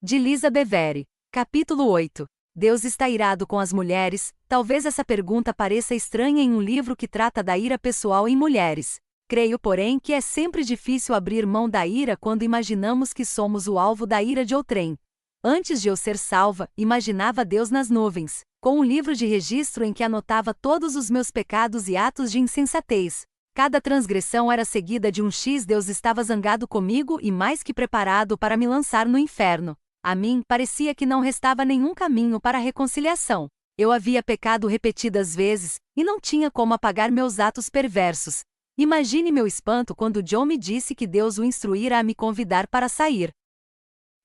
De Lisa Bevere. Capítulo 8. Deus está irado com as mulheres? Talvez essa pergunta pareça estranha em um livro que trata da ira pessoal em mulheres. Creio, porém, que é sempre difícil abrir mão da ira quando imaginamos que somos o alvo da ira de outrem. Antes de eu ser salva, imaginava Deus nas nuvens, com um livro de registro em que anotava todos os meus pecados e atos de insensatez. Cada transgressão era seguida de um X. Deus estava zangado comigo e mais que preparado para me lançar no inferno. A mim, parecia que não restava nenhum caminho para a reconciliação. Eu havia pecado repetidas vezes, e não tinha como apagar meus atos perversos. Imagine meu espanto quando John me disse que Deus o instruíra a me convidar para sair.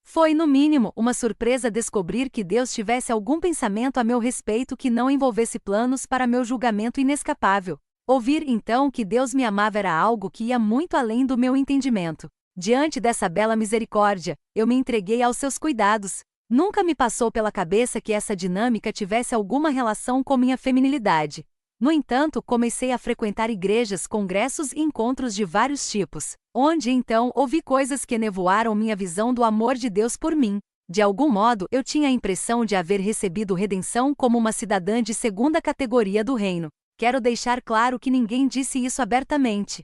Foi, no mínimo, uma surpresa descobrir que Deus tivesse algum pensamento a meu respeito que não envolvesse planos para meu julgamento inescapável. Ouvir, então, que Deus me amava era algo que ia muito além do meu entendimento. Diante dessa bela misericórdia, eu me entreguei aos seus cuidados. Nunca me passou pela cabeça que essa dinâmica tivesse alguma relação com minha feminilidade. No entanto, comecei a frequentar igrejas, congressos e encontros de vários tipos, onde então ouvi coisas que nevoaram minha visão do amor de Deus por mim. De algum modo, eu tinha a impressão de haver recebido redenção como uma cidadã de segunda categoria do reino. Quero deixar claro que ninguém disse isso abertamente.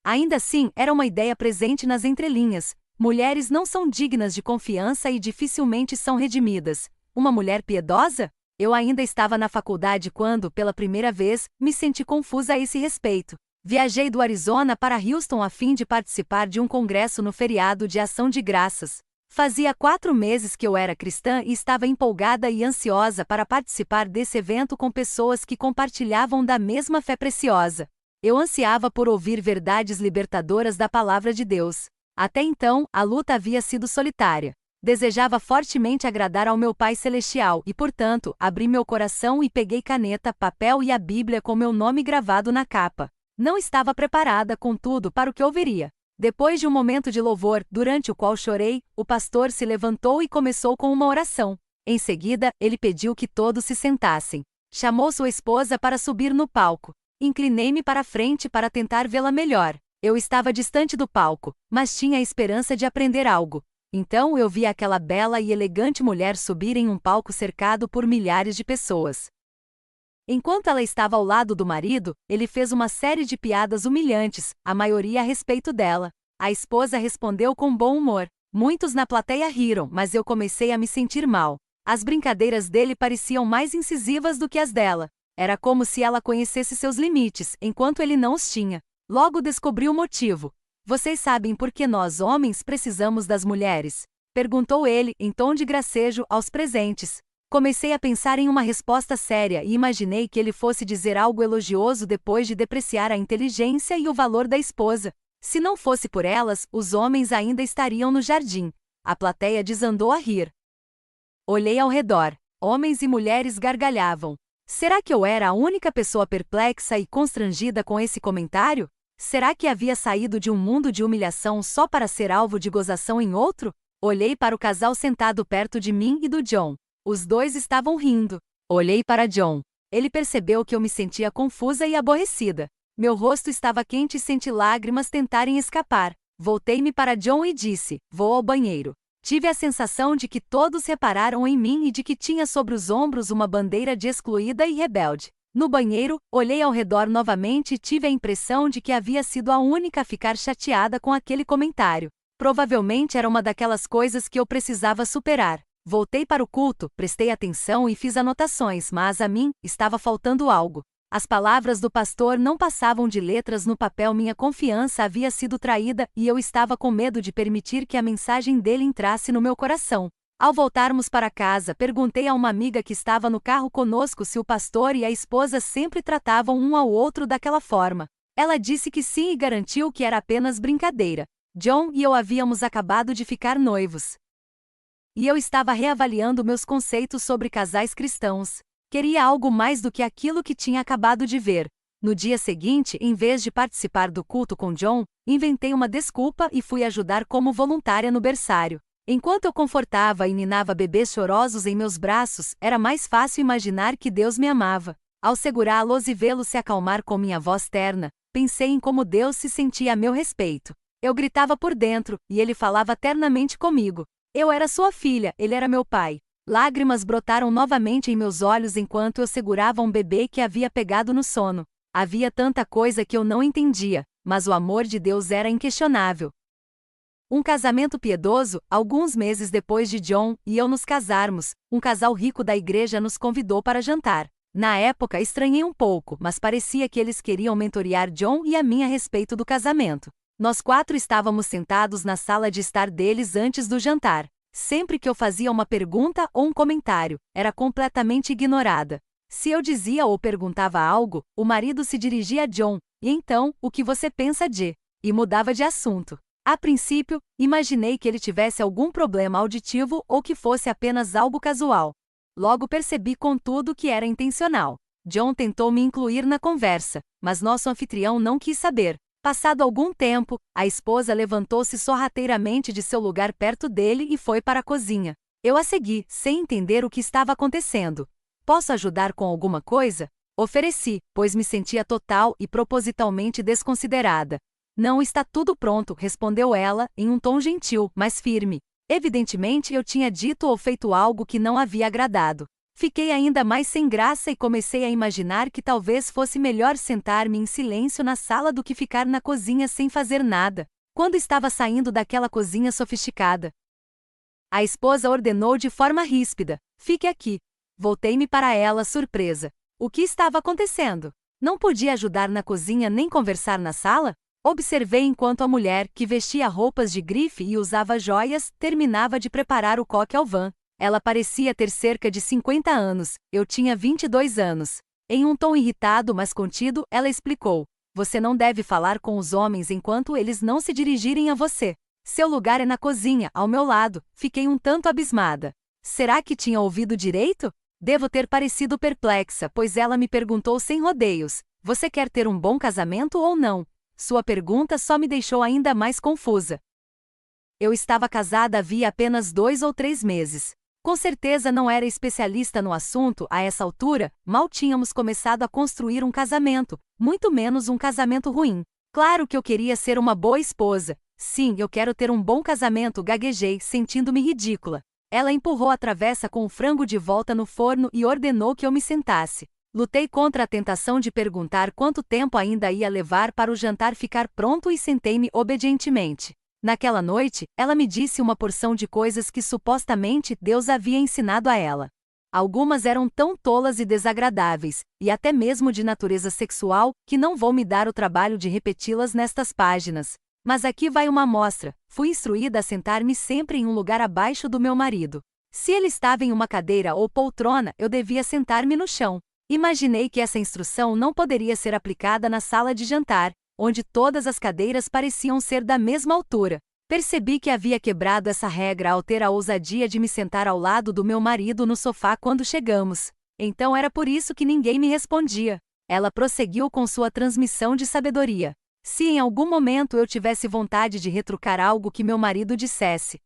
Ainda assim, era uma ideia presente nas entrelinhas. Mulheres não são dignas de confiança e dificilmente são redimidas. Uma mulher piedosa? Eu ainda estava na faculdade quando, pela primeira vez, me senti confusa a esse respeito. Viajei do Arizona para Houston a fim de participar de um congresso no feriado de Ação de Graças. Fazia 4 meses que eu era cristã e estava empolgada e ansiosa para participar desse evento com pessoas que compartilhavam da mesma fé preciosa. Eu ansiava por ouvir verdades libertadoras da palavra de Deus. Até então, a luta havia sido solitária. Desejava fortemente agradar ao meu Pai Celestial e, portanto, abri meu coração e peguei caneta, papel e a Bíblia com meu nome gravado na capa. Não estava preparada, contudo, para o que ouviria. Depois de um momento de louvor, durante o qual chorei, o pastor se levantou e começou com uma oração. Em seguida, ele pediu que todos se sentassem. Chamou sua esposa para subir no palco. Inclinei-me para a frente para tentar vê-la melhor. Eu estava distante do palco, mas tinha a esperança de aprender algo. Então eu vi aquela bela e elegante mulher subir em um palco cercado por milhares de pessoas. Enquanto ela estava ao lado do marido, ele fez uma série de piadas humilhantes, a maioria a respeito dela. A esposa respondeu com bom humor. Muitos na plateia riram, mas eu comecei a me sentir mal. As brincadeiras dele pareciam mais incisivas do que as dela. Era como se ela conhecesse seus limites, enquanto ele não os tinha. Logo descobri o motivo. Vocês sabem por que nós, homens, precisamos das mulheres? Perguntou ele, em tom de gracejo, aos presentes. Comecei a pensar em uma resposta séria e imaginei que ele fosse dizer algo elogioso depois de depreciar a inteligência e o valor da esposa. Se não fosse por elas, os homens ainda estariam no jardim. A plateia desandou a rir. Olhei ao redor. Homens e mulheres gargalhavam. Será que eu era a única pessoa perplexa e constrangida com esse comentário? Será que havia saído de um mundo de humilhação só para ser alvo de gozação em outro? Olhei para o casal sentado perto de mim e do John. Os dois estavam rindo. Olhei para John. Ele percebeu que eu me sentia confusa e aborrecida. Meu rosto estava quente e senti lágrimas tentarem escapar. Voltei-me para John e disse: "Vou ao banheiro." Tive a sensação de que todos repararam em mim e de que tinha sobre os ombros uma bandeira de excluída e rebelde. No banheiro, olhei ao redor novamente e tive a impressão de que havia sido a única a ficar chateada com aquele comentário. Provavelmente era uma daquelas coisas que eu precisava superar. Voltei para o culto, prestei atenção e fiz anotações, mas a mim estava faltando algo. As palavras do pastor não passavam de letras no papel. Minha confiança havia sido traída e eu estava com medo de permitir que a mensagem dele entrasse no meu coração. Ao voltarmos para casa, perguntei a uma amiga que estava no carro conosco se o pastor e a esposa sempre tratavam um ao outro daquela forma. Ela disse que sim e garantiu que era apenas brincadeira. John e eu havíamos acabado de ficar noivos. E eu estava reavaliando meus conceitos sobre casais cristãos. Queria algo mais do que aquilo que tinha acabado de ver. No dia seguinte, em vez de participar do culto com John, inventei uma desculpa e fui ajudar como voluntária no berçário. Enquanto eu confortava e ninava bebês chorosos em meus braços, era mais fácil imaginar que Deus me amava. Ao segurá-los e vê-los se acalmar com minha voz terna, pensei em como Deus se sentia a meu respeito. Eu gritava por dentro, e ele falava ternamente comigo. Eu era sua filha, ele era meu pai. Lágrimas brotaram novamente em meus olhos enquanto eu segurava um bebê que havia pegado no sono. Havia tanta coisa que eu não entendia, mas o amor de Deus era inquestionável. Um casamento piedoso, alguns meses depois de John e eu nos casarmos, um casal rico da igreja nos convidou para jantar. Na época estranhei um pouco, mas parecia que eles queriam mentorear John e a mim a respeito do casamento. Nós 4 estávamos sentados na sala de estar deles antes do jantar. Sempre que eu fazia uma pergunta ou um comentário, era completamente ignorada. Se eu dizia ou perguntava algo, o marido se dirigia a John, e então, o que você pensa de? E mudava de assunto. A princípio, imaginei que ele tivesse algum problema auditivo ou que fosse apenas algo casual. Logo percebi, contudo, que era intencional. John tentou me incluir na conversa, mas nosso anfitrião não quis saber. Passado algum tempo, a esposa levantou-se sorrateiramente de seu lugar perto dele e foi para a cozinha. Eu a segui, sem entender o que estava acontecendo. Posso ajudar com alguma coisa? Ofereci, pois me sentia total e propositalmente desconsiderada. Não está tudo pronto, respondeu ela, em um tom gentil, mas firme. Evidentemente eu tinha dito ou feito algo que não havia agradado. Fiquei ainda mais sem graça e comecei a imaginar que talvez fosse melhor sentar-me em silêncio na sala do que ficar na cozinha sem fazer nada, quando estava saindo daquela cozinha sofisticada. A esposa ordenou de forma ríspida: fique aqui. Voltei-me para ela, surpresa. O que estava acontecendo? Não podia ajudar na cozinha nem conversar na sala? Observei enquanto a mulher, que vestia roupas de grife e usava joias, terminava de preparar o coque au vin. Ela parecia ter cerca de 50 anos, eu tinha 22 anos. Em um tom irritado mas contido, ela explicou: você não deve falar com os homens enquanto eles não se dirigirem a você. Seu lugar é na cozinha, ao meu lado. Fiquei um tanto abismada. Será que tinha ouvido direito? Devo ter parecido perplexa, pois ela me perguntou sem rodeios: você quer ter um bom casamento ou não? Sua pergunta só me deixou ainda mais confusa. Eu estava casada havia apenas 2 ou 3 meses. Com certeza não era especialista no assunto a essa altura, mal tínhamos começado a construir um casamento, muito menos um casamento ruim. Claro que eu queria ser uma boa esposa. Sim, eu quero ter um bom casamento, gaguejei, sentindo-me ridícula. Ela empurrou a travessa com o frango de volta no forno e ordenou que eu me sentasse. Lutei contra a tentação de perguntar quanto tempo ainda ia levar para o jantar ficar pronto e sentei-me obedientemente. Naquela noite, ela me disse uma porção de coisas que supostamente Deus havia ensinado a ela. Algumas eram tão tolas e desagradáveis, e até mesmo de natureza sexual, que não vou me dar o trabalho de repeti-las nestas páginas. Mas aqui vai uma amostra. Fui instruída a sentar-me sempre em um lugar abaixo do meu marido. Se ele estava em uma cadeira ou poltrona, eu devia sentar-me no chão. Imaginei que essa instrução não poderia ser aplicada na sala de jantar, onde todas as cadeiras pareciam ser da mesma altura. Percebi que havia quebrado essa regra ao ter a ousadia de me sentar ao lado do meu marido no sofá quando chegamos. Então era por isso que ninguém me respondia. Ela prosseguiu com sua transmissão de sabedoria. Se em algum momento eu tivesse vontade de retrucar algo que meu marido dissesse,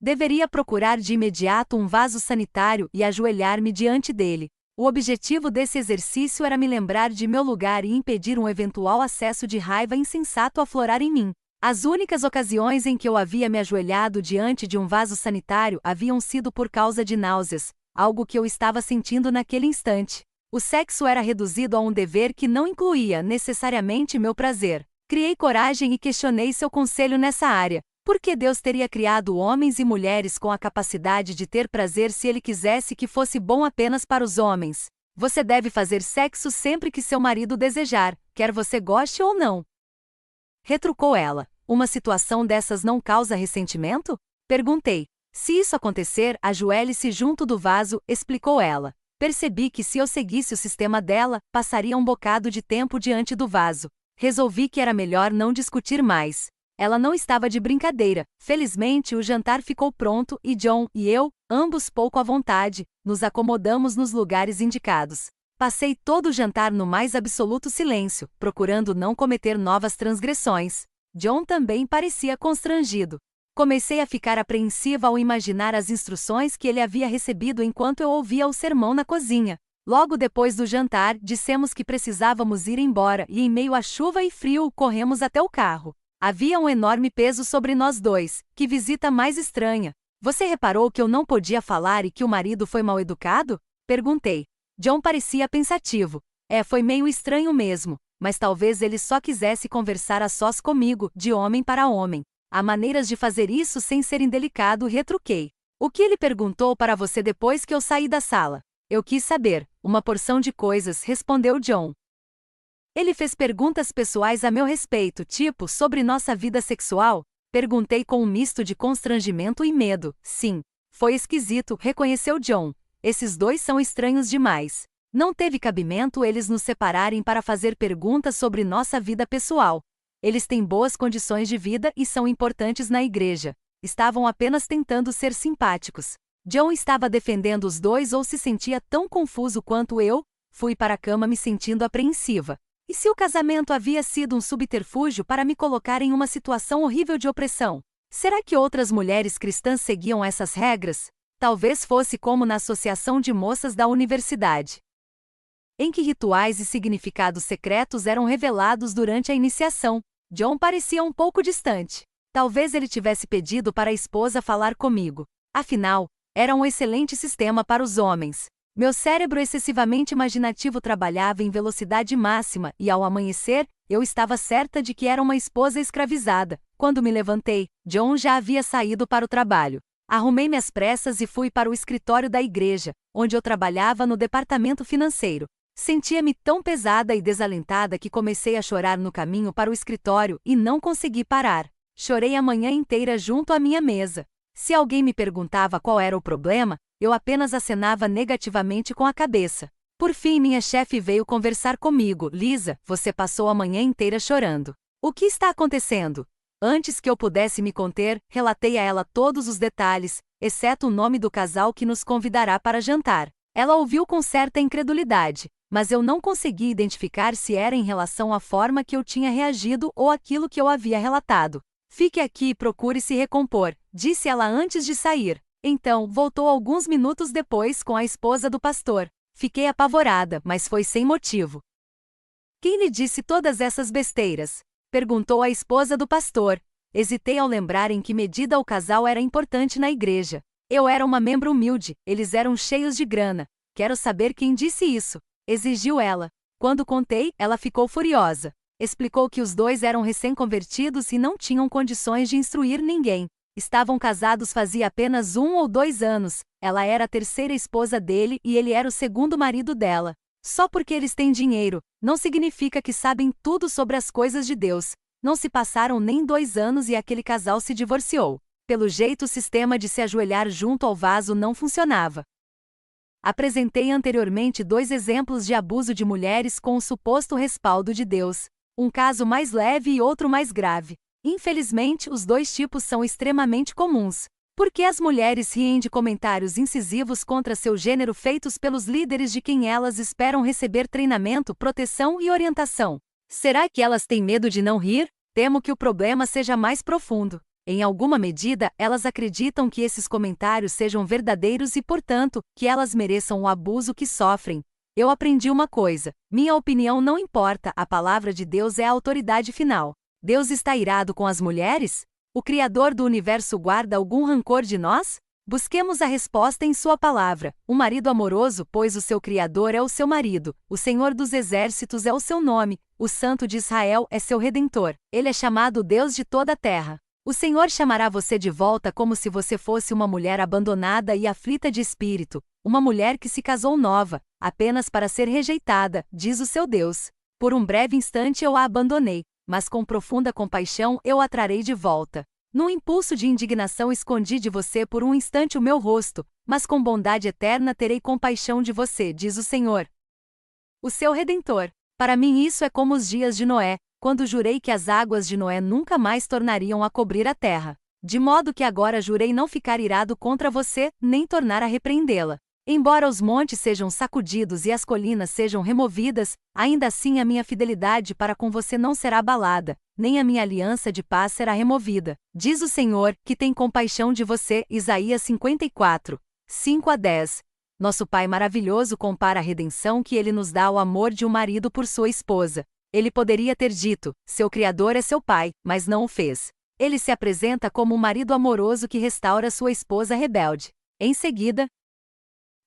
deveria procurar de imediato um vaso sanitário e ajoelhar-me diante dele. O objetivo desse exercício era me lembrar de meu lugar e impedir um eventual acesso de raiva insensato a aflorar em mim. As únicas ocasiões em que eu havia me ajoelhado diante de um vaso sanitário haviam sido por causa de náuseas, algo que eu estava sentindo naquele instante. O sexo era reduzido a um dever que não incluía necessariamente meu prazer. Criei coragem e questionei seu conselho nessa área. Por que Deus teria criado homens e mulheres com a capacidade de ter prazer se Ele quisesse que fosse bom apenas para os homens? Você deve fazer sexo sempre que seu marido desejar, quer você goste ou não. Retrucou ela. Uma situação dessas não causa ressentimento? Perguntei. Se isso acontecer, ajoelhe-se junto do vaso, explicou ela. Percebi que se eu seguisse o sistema dela, passaria um bocado de tempo diante do vaso. Resolvi que era melhor não discutir mais. Ela não estava de brincadeira. Felizmente o jantar ficou pronto e John e eu, ambos pouco à vontade, nos acomodamos nos lugares indicados. Passei todo o jantar no mais absoluto silêncio, procurando não cometer novas transgressões. John também parecia constrangido. Comecei a ficar apreensiva ao imaginar as instruções que ele havia recebido enquanto eu ouvia o sermão na cozinha. Logo depois do jantar, dissemos que precisávamos ir embora e, em meio à chuva e frio, corremos até o carro. Havia um enorme peso sobre nós dois. Que visita mais estranha. Você reparou que eu não podia falar e que o marido foi mal educado? Perguntei. John parecia pensativo. Foi meio estranho mesmo, mas talvez ele só quisesse conversar a sós comigo, de homem para homem. Há maneiras de fazer isso sem ser indelicado, retruquei. O que ele perguntou para você depois que eu saí da sala? Eu quis saber. Uma porção de coisas, respondeu John. Ele fez perguntas pessoais a meu respeito, tipo, sobre nossa vida sexual? Perguntei com um misto de constrangimento e medo. Sim. Foi esquisito, reconheceu John. Esses dois são estranhos demais. Não teve cabimento eles nos separarem para fazer perguntas sobre nossa vida pessoal. Eles têm boas condições de vida e são importantes na igreja. Estavam apenas tentando ser simpáticos. John estava defendendo os dois ou se sentia tão confuso quanto eu? Fui para a cama me sentindo apreensiva. E se o casamento havia sido um subterfúgio para me colocar em uma situação horrível de opressão? Será que outras mulheres cristãs seguiam essas regras? Talvez fosse como na associação de moças da universidade, em que rituais e significados secretos eram revelados durante a iniciação. John parecia um pouco distante. Talvez ele tivesse pedido para a esposa falar comigo. Afinal, era um excelente sistema para os homens. Meu cérebro excessivamente imaginativo trabalhava em velocidade máxima e, ao amanhecer, eu estava certa de que era uma esposa escravizada. Quando me levantei, John já havia saído para o trabalho. Arrumei-me às pressas e fui para o escritório da igreja, onde eu trabalhava no departamento financeiro. Sentia-me tão pesada e desalentada que comecei a chorar no caminho para o escritório e não consegui parar. Chorei a manhã inteira junto à minha mesa. Se alguém me perguntava qual era o problema, eu apenas acenava negativamente com a cabeça. Por fim, minha chefe veio conversar comigo. Lisa, você passou a manhã inteira chorando. O que está acontecendo? Antes que eu pudesse me conter, relatei a ela todos os detalhes, exceto o nome do casal que nos convidará para jantar. Ela ouviu com certa incredulidade, mas eu não consegui identificar se era em relação à forma que eu tinha reagido ou aquilo que eu havia relatado. Fique aqui e procure se recompor, disse ela antes de sair. Então, voltou alguns minutos depois com a esposa do pastor. Fiquei apavorada, mas foi sem motivo. Quem lhe disse todas essas besteiras? Perguntou a esposa do pastor. Hesitei ao lembrar em que medida o casal era importante na igreja. Eu era uma membro humilde, eles eram cheios de grana. Quero saber quem disse isso, exigiu ela. Quando contei, ela ficou furiosa. Explicou que os dois eram recém-convertidos e não tinham condições de instruir ninguém. Estavam casados fazia apenas 1 ou 2 anos, ela era a terceira esposa dele e ele era o segundo marido dela. Só porque eles têm dinheiro, não significa que sabem tudo sobre as coisas de Deus. Não se passaram nem 2 anos e aquele casal se divorciou. Pelo jeito o sistema de se ajoelhar junto ao vaso não funcionava. Apresentei anteriormente 2 exemplos de abuso de mulheres com o suposto respaldo de Deus. Um caso mais leve e outro mais grave. Infelizmente, os 2 tipos são extremamente comuns. Por que as mulheres riem de comentários incisivos contra seu gênero feitos pelos líderes de quem elas esperam receber treinamento, proteção e orientação? Será que elas têm medo de não rir? Temo que o problema seja mais profundo. Em alguma medida, elas acreditam que esses comentários sejam verdadeiros e, portanto, que elas mereçam o abuso que sofrem. Eu aprendi uma coisa: minha opinião não importa, a palavra de Deus é a autoridade final. Deus está irado com as mulheres? O Criador do universo guarda algum rancor de nós? Busquemos a resposta em sua palavra. Um marido amoroso, pois o seu Criador é o seu marido, o Senhor dos Exércitos é o seu nome, o Santo de Israel é seu Redentor. Ele é chamado Deus de toda a terra. O Senhor chamará você de volta como se você fosse uma mulher abandonada e aflita de espírito, uma mulher que se casou nova, apenas para ser rejeitada, diz o seu Deus. Por um breve instante eu a abandonei, mas com profunda compaixão eu a trarei de volta. Num impulso de indignação escondi de você por um instante o meu rosto, mas com bondade eterna terei compaixão de você, diz o Senhor, o seu Redentor. Para mim isso é como os dias de Noé, quando jurei que as águas de Noé nunca mais tornariam a cobrir a terra. De modo que agora jurei não ficar irado contra você, nem tornar a repreendê-la. Embora os montes sejam sacudidos e as colinas sejam removidas, ainda assim a minha fidelidade para com você não será abalada, nem a minha aliança de paz será removida. Diz o Senhor, que tem compaixão de você. Isaías 54, 5-10. Nosso Pai maravilhoso compara a redenção que Ele nos dá ao amor de um marido por sua esposa. Ele poderia ter dito, seu Criador é seu pai, mas não o fez. Ele se apresenta como um marido amoroso que restaura sua esposa rebelde. Em seguida,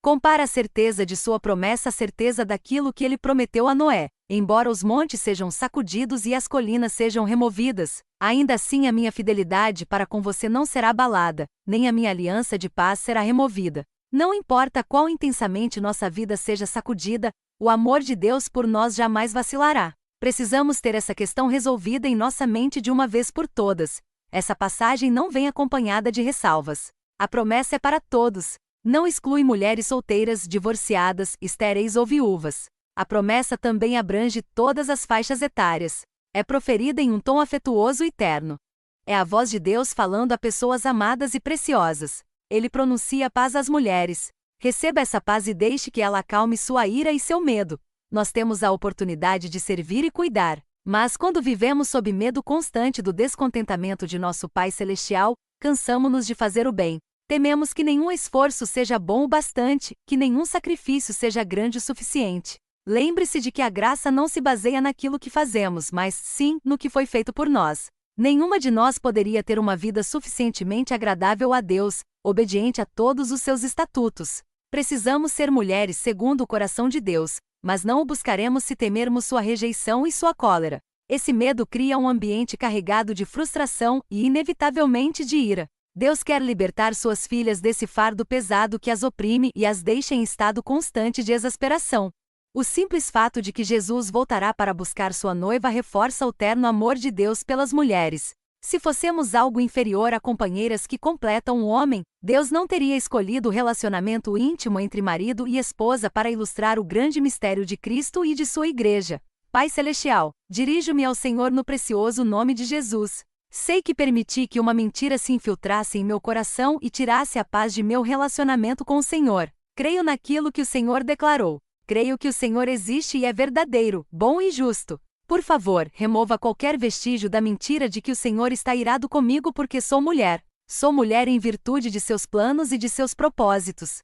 compara a certeza de sua promessa à certeza daquilo que ele prometeu a Noé. Embora os montes sejam sacudidos e as colinas sejam removidas, ainda assim a minha fidelidade para com você não será abalada, nem a minha aliança de paz será removida. Não importa quão intensamente nossa vida seja sacudida, o amor de Deus por nós jamais vacilará. Precisamos ter essa questão resolvida em nossa mente de uma vez por todas. Essa passagem não vem acompanhada de ressalvas. A promessa é para todos. Não exclui mulheres solteiras, divorciadas, estéreis ou viúvas. A promessa também abrange todas as faixas etárias. É proferida em um tom afetuoso e terno. É a voz de Deus falando a pessoas amadas e preciosas. Ele pronuncia paz às mulheres. Receba essa paz e deixe que ela acalme sua ira e seu medo. Nós temos a oportunidade de servir e cuidar. Mas quando vivemos sob medo constante do descontentamento de nosso Pai Celestial, cansamo-nos de fazer o bem. Tememos que nenhum esforço seja bom o bastante, que nenhum sacrifício seja grande o suficiente. Lembre-se de que a graça não se baseia naquilo que fazemos, mas sim no que foi feito por nós. Nenhuma de nós poderia ter uma vida suficientemente agradável a Deus, obediente a todos os seus estatutos. Precisamos ser mulheres segundo o coração de Deus, mas não o buscaremos se temermos sua rejeição e sua cólera. Esse medo cria um ambiente carregado de frustração e, inevitavelmente, de ira. Deus quer libertar suas filhas desse fardo pesado que as oprime e as deixa em estado constante de exasperação. O simples fato de que Jesus voltará para buscar sua noiva reforça o terno amor de Deus pelas mulheres. Se fossemos algo inferior a companheiras que completam o homem, Deus não teria escolhido o relacionamento íntimo entre marido e esposa para ilustrar o grande mistério de Cristo e de sua igreja. Pai Celestial, dirijo-me ao Senhor no precioso nome de Jesus. Sei que permiti que uma mentira se infiltrasse em meu coração e tirasse a paz de meu relacionamento com o Senhor. Creio naquilo que o Senhor declarou. Creio que o Senhor existe e é verdadeiro, bom e justo. Por favor, remova qualquer vestígio da mentira de que o Senhor está irado comigo porque sou mulher. Sou mulher em virtude de seus planos e de seus propósitos.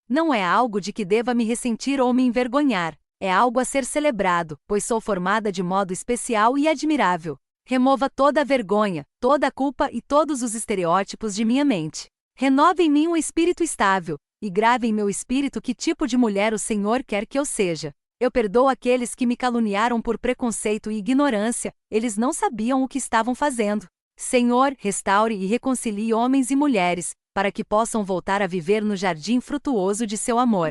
Não é algo de que deva me ressentir ou me envergonhar. É algo a ser celebrado, pois sou formada de modo especial e admirável. Remova toda a vergonha, toda a culpa e todos os estereótipos de minha mente. Renove em mim um espírito estável, e grave em meu espírito que tipo de mulher o Senhor quer que eu seja. Eu perdoo aqueles que me caluniaram por preconceito e ignorância, eles não sabiam o que estavam fazendo. Senhor, restaure e reconcilie homens e mulheres, para que possam voltar a viver no jardim frutuoso de seu amor.